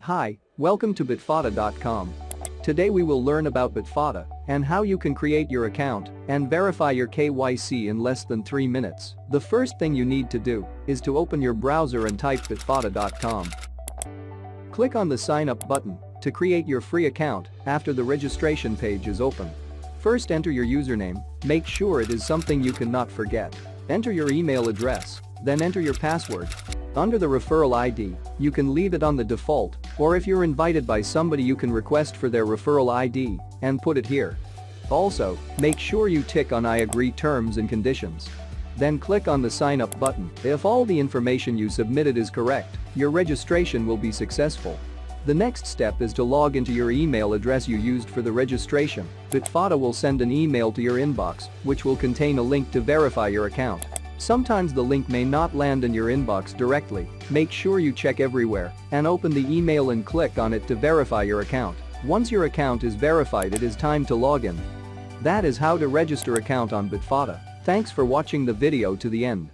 Hi, welcome to Bitfada.com. Today we will learn about Bitfada and how you can create your account and verify your KYC in less than 3 minutes. The first thing you need to do is to open your browser and type bitfada.com. Click on the sign up button to create your free account after the registration page is open. First, enter your username, make sure it is something you cannot forget. Enter your email address, then enter your password. Under the referral ID, you can leave it on the default, or if you're invited by somebody you can request for their referral ID and put it here. Also, make sure you tick on I agree terms and conditions. Then click on the sign up button. If all the information you submitted is correct, your registration will be successful. The next step is to log into your email address you used for the registration. Bitfada will send an email to your inbox, which will contain a link to verify your account. Sometimes the link may not land in your inbox directly. Make sure you check everywhere and open the email and click on it to verify your account. Once your account is verified, it is time to log in. That is how to register account on Bitfada. Thanks for watching the video to the end.